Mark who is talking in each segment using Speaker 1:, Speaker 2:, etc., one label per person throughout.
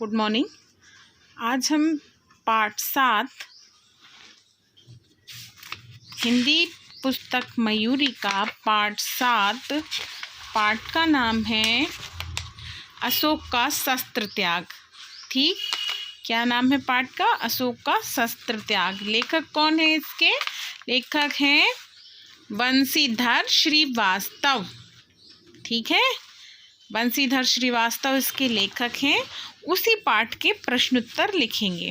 Speaker 1: Good morning. आज हम पाठ 7 हिंदी पुस्तक मयूरी का पाठ 7 पाठ का नाम है अशोक का शस्त्र त्याग। ठीक, क्या नाम है पाठ का? अशोक का शस्त्र त्याग। लेखक कौन है इसके? लेखक हैं बंसीधर श्रीवास्तव। ठीक है, बंसीधर श्रीवास्तव इसके लेखक हैं। उसी पाठ के प्रश्नोत्तर लिखेंगे।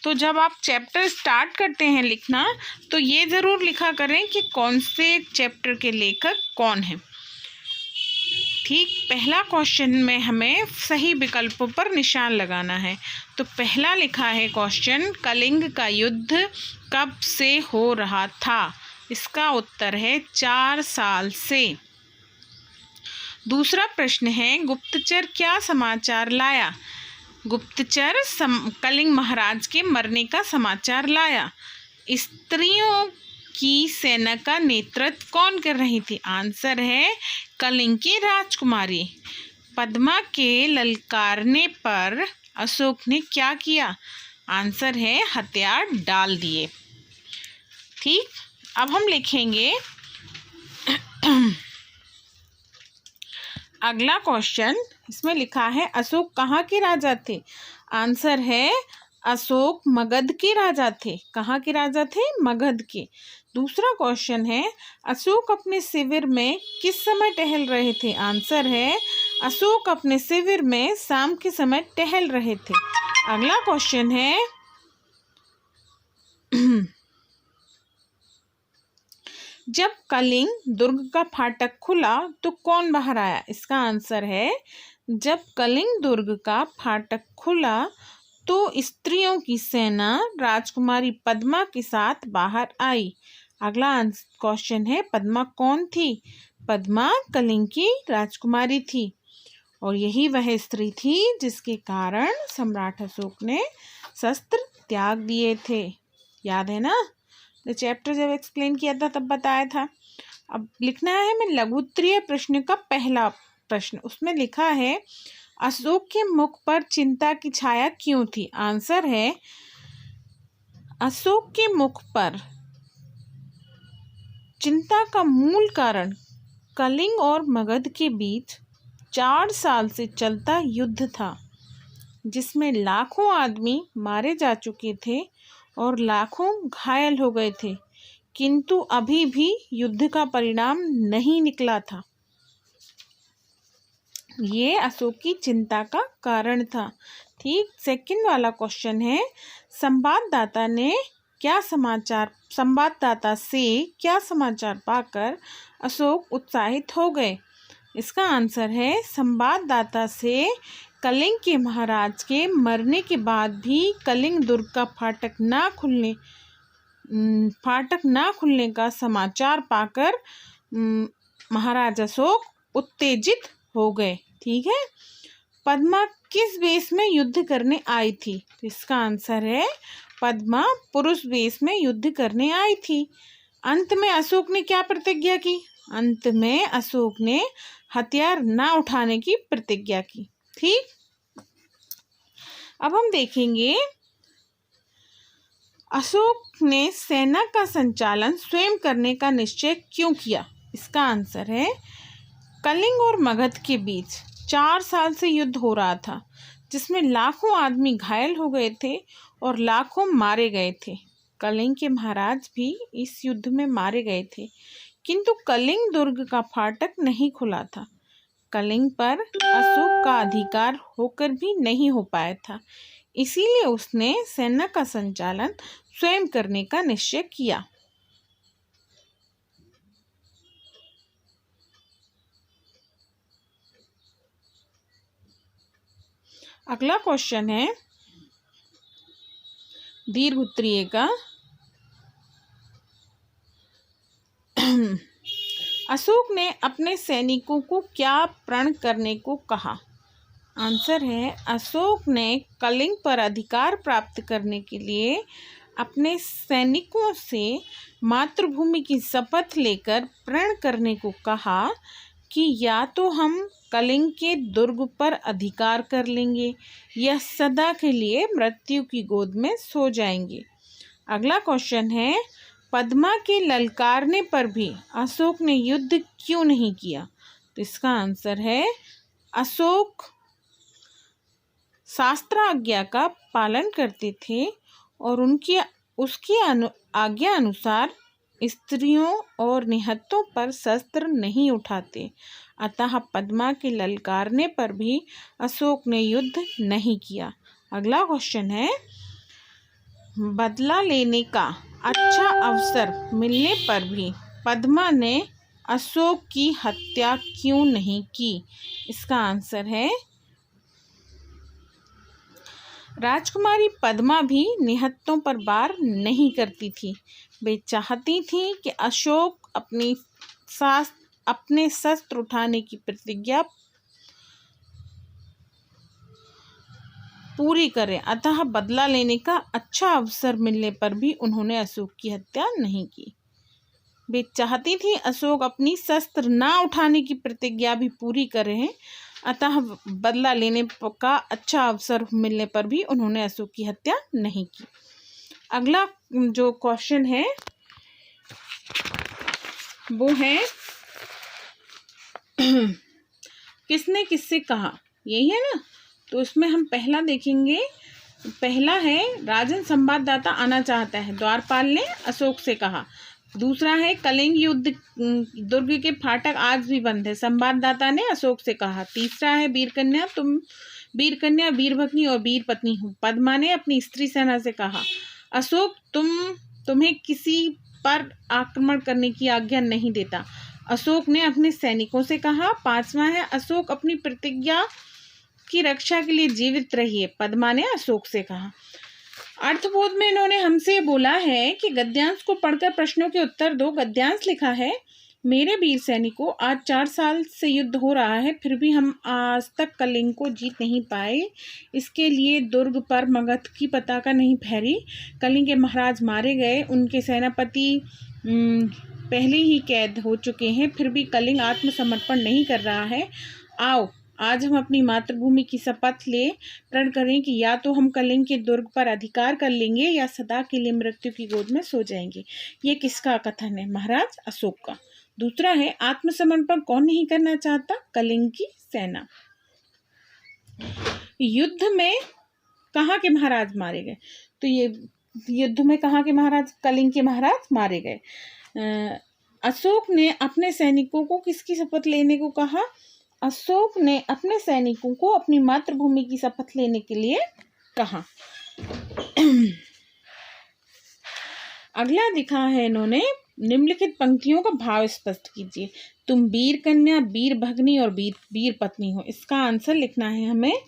Speaker 1: तो जब आप चैप्टर स्टार्ट करते हैं लिखना, तो ये ज़रूर लिखा करें कि कौन से चैप्टर के लेखक कौन हैं। ठीक, पहला क्वेश्चन में हमें सही विकल्पों पर निशान लगाना है। तो पहला लिखा है क्वेश्चन, कलिंग का युद्ध कब से हो रहा था? इसका उत्तर है 4 साल से। दूसरा प्रश्न है, गुप्तचर क्या समाचार लाया? गुप्तचर कलिंग महाराज के मरने का समाचार लाया। स्त्रियों की सेना का नेतृत्व कौन कर रही थी? आंसर है कलिंग की राजकुमारी। पद्मा के ललकारने पर अशोक ने क्या किया? आंसर है हथियार डाल दिए। ठीक, अब हम लिखेंगे अगला क्वेश्चन। इसमें लिखा है अशोक कहाँ के राजा थे? आंसर है अशोक मगध के राजा थे। कहाँ के राजा थे? मगध के। दूसरा क्वेश्चन है, अशोक अपने शिविर में किस समय टहल रहे थे? आंसर है अशोक अपने शिविर में शाम के समय टहल रहे थे। अगला क्वेश्चन है जब कलिंग दुर्ग का फाटक खुला तो कौन बाहर आया? इसका आंसर है जब कलिंग दुर्ग का फाटक खुला तो स्त्रियों की सेना राजकुमारी पद्मा के साथ बाहर आई। अगला क्वेश्चन है, पद्मा कौन थी? पद्मा कलिंग की राजकुमारी थी और यही वह स्त्री थी जिसके कारण सम्राट अशोक ने शस्त्र त्याग दिए थे। याद है ना? तो चैप्टर जब एक्सप्लेन किया था तब बताया था। अब लिखना है हमें लघु उत्तरीय प्रश्न का पहला प्रश्न। उसमें लिखा है अशोक के मुख पर चिंता की छाया क्यों थी? आंसर है अशोक के मुख पर चिंता का मूल कारण कलिंग और मगध के बीच 4 साल से चलता युद्ध था, जिसमें लाखों आदमी मारे जा चुके थे और लाखों घायल हो गए थे, किंतु अभी भी युद्ध का परिणाम नहीं निकला था। ये अशोक की चिंता का कारण था। ठीक, सेकंड वाला क्वेश्चन है, संवाददाता से क्या समाचार पाकर अशोक उत्साहित हो गए? इसका आंसर है संवाददाता से कलिंग के महाराज के मरने के बाद भी कलिंग दुर्ग का फाटक ना खुलने का समाचार पाकर महाराज अशोक उत्तेजित हो गए। ठीक है, पद्मा किस वेश में युद्ध करने आई थी? इसका आंसर है पद्मा पुरुष वेश में युद्ध करने आई थी। अंत में अशोक ने क्या प्रतिज्ञा की? अंत में अशोक ने हथियार ना उठाने की प्रतिज्ञा की। ठीक, अब हम देखेंगे अशोक ने सेना का संचालन स्वयं करने का निश्चय क्यों किया? इसका आंसर है कलिंग और मगध के बीच 4 साल से युद्ध हो रहा था, जिसमें लाखों आदमी घायल हो गए थे और लाखों मारे गए थे। कलिंग के महाराज भी इस युद्ध में मारे गए थे, किंतु कलिंग दुर्ग का फाटक नहीं खुला था। कलिंग पर अशोक का अधिकार होकर भी नहीं हो पाया था, इसीलिए उसने सेना का संचालन स्वयं करने का निश्चय किया। अगला क्वेश्चन है दीर्घ उत्तरीय का, अशोक ने अपने सैनिकों को क्या प्रण करने को कहा? आंसर है अशोक ने कलिंग पर अधिकार प्राप्त करने के लिए अपने सैनिकों से मातृभूमि की शपथ लेकर प्रण करने को कहा कि या तो हम कलिंग के दुर्ग पर अधिकार कर लेंगे या सदा के लिए मृत्यु की गोद में सो जाएंगे। अगला क्वेश्चन है, पद्मा के ललकारने पर भी अशोक ने युद्ध क्यों नहीं किया? तो इसका आंसर है, अशोक शास्त्र आज्ञा का पालन करते थे और उसकी आज्ञा अनुसार स्त्रियों और निहत्तों पर शस्त्र नहीं उठाते। अतः पद्मा के ललकारने पर भी अशोक ने युद्ध नहीं किया। अगला क्वेश्चन है, बदला लेने का अच्छा अवसर मिलने पर भी पद्मा ने अशोक की हत्या क्यों नहीं की? इसका आंसर है, राजकुमारी पद्मा भी निहत्तों पर वार नहीं करती थी। वे चाहती थी कि अशोक अपने शस्त्र उठाने की प्रतिज्ञा पूरी करें। अतः बदला लेने का अच्छा अवसर मिलने पर भी उन्होंने अशोक की हत्या नहीं की। वे चाहती थी अशोक अपनी शस्त्र ना उठाने की प्रतिज्ञा भी पूरी करें। अतः बदला लेने का अच्छा अवसर मिलने पर भी उन्होंने अशोक की हत्या नहीं की। अगला जो क्वेश्चन है वो है, किसने किससे कहा? यही है ना। तो इसमें हम पहला देखेंगे। पहला है, राजन संवाददाता आना चाहता है, द्वारपाल ने अशोक से कहा। दूसरा है, कलिंग युद्ध दुर्ग के फाटक आज भी बंद है, संवाददाता ने अशोक से कहा। तीसरा है, वीरकन्या वीरभगनी और वीर पत्नी हूँ, पद्मा ने अपनी स्त्री सेना से कहा। अशोक तुम्हें किसी पर आक्रमण करने की आज्ञा नहीं देता, अशोक ने अपने सैनिकों से कहा। पांचवा है, अशोक अपनी प्रतिज्ञा की रक्षा के लिए जीवित रहिए, पद्मा ने अशोक से कहा। अर्थबोध में इन्होंने हमसे बोला है कि गद्यांश को पढ़कर प्रश्नों के उत्तर दो। गद्यांश लिखा है, मेरे वीर सैनिकों, आज 4 साल से युद्ध हो रहा है, फिर भी हम आज तक कलिंग को जीत नहीं पाए। इसके लिए दुर्ग पर मगध की पताका नहीं फहरी। कलिंग के महाराज मारे गए, उनके सेनापति पहले ही कैद हो चुके हैं, फिर भी कलिंग आत्मसमर्पण नहीं कर रहा है। आओ आज हम अपनी मातृभूमि की शपथ ले प्रण करें कि या तो हम कलिंग के दुर्ग पर अधिकार कर लेंगे या सदा के लिए मृत्यु की गोद में सो जाएंगे। ये किसका कथन है? महाराज अशोक का। दूसरा है, आत्मसमर्पण कौन नहीं करना चाहता? कलिंग की सेना। युद्ध में कहाँ के महाराज मारे गए? तो ये युद्ध में कहाँ के महाराज? कलिंग के महाराज मारे गए। अशोक ने अपने सैनिकों को किसकी शपथ लेने को कहा? अशोक ने अपने सैनिकों को अपनी मातृभूमि की शपथ लेने के लिए कहा। अगला दिखा है इन्होंने, निम्नलिखित पंक्तियों का भाव स्पष्ट कीजिए। तुम वीर कन्या, वीर भगनी और वीर पत्नी हो। इसका आंसर लिखना है हमें।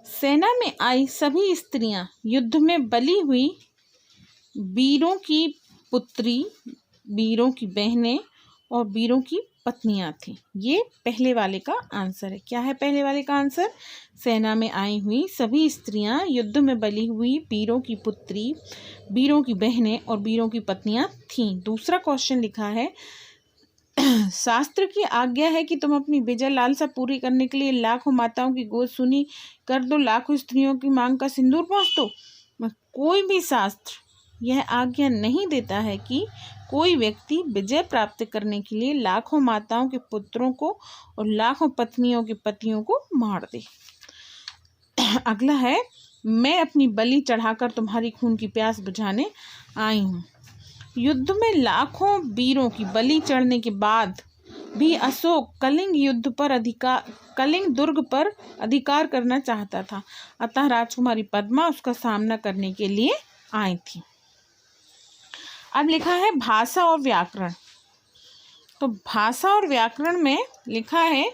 Speaker 1: सेना में आई सभी स्त्रियां युद्ध में बली हुई वीरों की पुत्री, वीरों की बहनें और वीरों की पत्नियां थीं। ये पहले वाले का आंसर है। क्या है पहले वाले का आंसर? सेना में आई हुई सभी स्त्रियां युद्ध में बली हुई वीरों की पुत्री, वीरों की बहनें और वीरों की पत्नियां थीं। दूसरा क्वेश्चन लिखा है, शास्त्र की आज्ञा है कि तुम अपनी विजय लालसा पूरी करने के लिए लाखों माताओं की गोद सुनी कर दो, लाखों स्त्रियों की मांग का सिंदूर पोंछ दो। कोई भी शास्त्र यह आज्ञा नहीं देता है कि कोई व्यक्ति विजय प्राप्त करने के लिए लाखों माताओं के पुत्रों को और लाखों पत्नियों के पतियों को मार दे। अगला है, मैं अपनी बलि चढ़ाकर तुम्हारी खून की प्यास बुझाने आई हूँ। युद्ध में लाखों वीरों की बलि चढ़ने के बाद भी अशोक कलिंग दुर्ग पर अधिकार करना चाहता था। अतः राजकुमारी पद्मा उसका सामना करने के लिए आई थी। अब लिखा है भाषा और व्याकरण। तो भाषा और व्याकरण में लिखा है,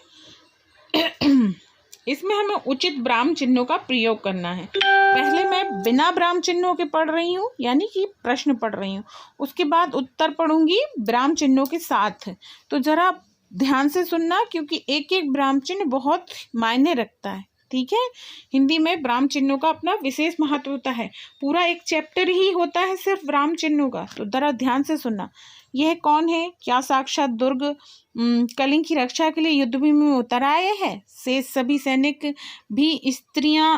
Speaker 1: इसमें हमें उचित ब्राह्म चिन्हों का प्रयोग करना है। पहले मैं बिना ब्राह्म चिन्हों के पढ़ रही हूँ, यानी कि प्रश्न पढ़ रही हूँ, उसके बाद उत्तर पढ़ूंगी ब्राह्म चिन्हों के साथ। तो जरा ध्यान से सुनना, क्योंकि एक एक ब्राह्म चिन्ह बहुत मायने रखता है। ठीक है, हिंदी में ब्राह्म चिन्हों का अपना विशेष महत्व होता है। पूरा एक चैप्टर ही होता है सिर्फ ब्राह्म चिन्हों का। तो जरा ध्यान से सुनना। यह कौन है? क्या साक्षात दुर्ग कलिंग की रक्षा के लिए युद्धभूमि में उतर आए हैं? शेष सभी सैनिक भी स्त्रियां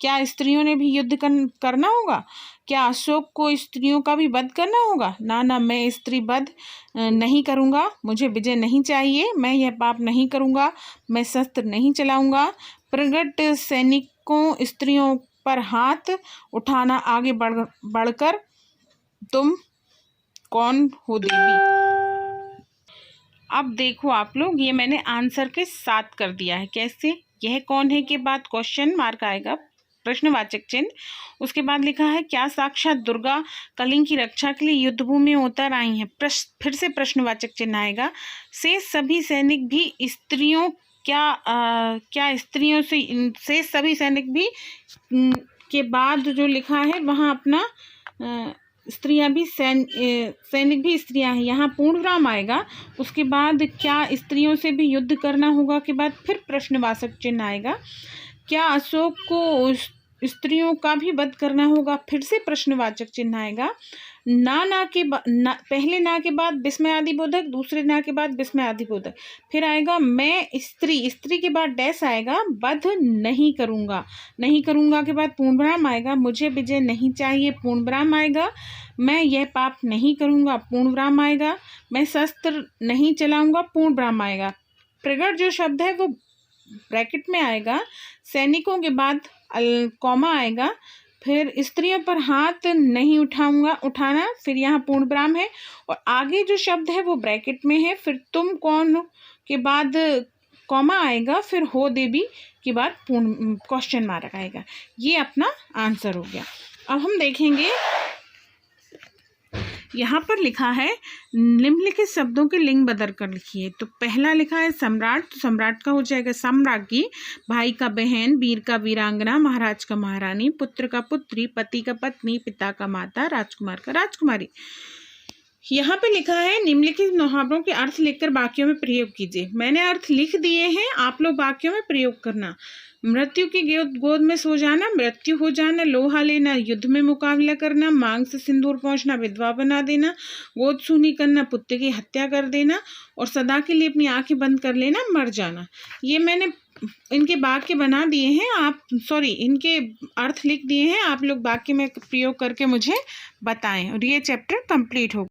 Speaker 1: क्या स्त्रियों ने भी युद्ध करना होगा? क्या अशोक को स्त्रियों का भी वध करना होगा? ना ना, मैं स्त्री वध नहीं करूँगा, मुझे विजय नहीं चाहिए, मैं यह पाप नहीं करूँगा, मैं शस्त्र नहीं चलाऊँगा। प्रगट सैनिकों स्त्रियों पर हाथ उठाना आगे बढ़कर तुम कौन हो देवी? अब देखो आप लोग, ये मैंने आंसर के साथ कर दिया है। कैसे? यह कौन है के बाद क्वेश्चन मार्क आएगा, प्रश्नवाचक चिन्ह, उसके बाद लिखा है क्या साक्षात दुर्गा कलिंग की रक्षा के लिए युद्धभूमि में उतर आई हैं, फिर से प्रश्नवाचक चिन्ह आएगा। शेष सभी सैनिक भी स्त्रियों क्या स्त्रियों से सभी सैनिक भी के बाद जो लिखा है वहाँ अपना स्त्रियां भी सैनिक भी स्त्रियां हैं, यहाँ पूर्ण विराम आएगा। उसके बाद क्या स्त्रियों से भी युद्ध करना होगा के बाद फिर प्रश्नवाचक चिन्ह आएगा। क्या अशोक को स्त्रियों का भी वध करना होगा, फिर से प्रश्नवाचक चिन्ह आएगा। पहले ना के बाद विस्मयादिबोधक, दूसरे ना के बाद विस्मयादिबोधक, फिर आएगा मैं स्त्री के बाद डैश आएगा, वध नहीं करूँगा के बाद पूर्णविराम आएगा। मुझे विजय नहीं चाहिए, पूर्णविराम आएगा। मैं यह पाप नहीं करूँगा, पूर्णविराम आएगा। मैं शस्त्र नहीं चलाऊँगा, पूर्णविराम आएगा। प्रगट जो शब्द है वो ब्रैकेट में आएगा, सैनिकों के बाद कॉमा आएगा, फिर स्त्रियों पर हाथ नहीं उठाना, फिर यहाँ पूर्ण विराम है, और आगे जो शब्द है वो ब्रैकेट में है, फिर तुम कौन के बाद कॉमा आएगा, फिर हो देवी के बाद पूर्ण क्वेश्चन मार्क आएगा। ये अपना आंसर हो गया। अब हम देखेंगे, यहाँ पर लिखा है निम्नलिखित शब्दों के लिंग बदल कर लिखिए। तो पहला लिखा है सम्राट, तो सम्राट का हो जाएगा सम्राज्ञी, भाई का बहन, वीर का वीरांगना, महाराज का महारानी, पुत्र का पुत्री, पति का पत्नी, पिता का माता, राजकुमार का राजकुमारी। यहाँ पे लिखा है निम्नलिखित मुहावरों के अर्थ लिखकर वाक्यों में प्रयोग कीजिए। मैंने अर्थ लिख दिए हैं, आप लोग वाक्यों में प्रयोग करना। मृत्यु की गोद में सो जाना, मृत्यु हो जाना, लोहा लेना, युद्ध में मुकाबला करना, मांग से सिंदूर पहुंचना, विधवा बना देना, गोद सूनी करना, पुत्र की हत्या कर देना, और सदा के लिए अपनी आंखें बंद कर लेना, मर जाना। ये मैंने इनके वाक्य बना दिए हैं, इनके अर्थ लिख दिए हैं, आप लोग वाक्य में प्रयोग करके मुझे बताएं, और ये चैप्टर कंप्लीट हो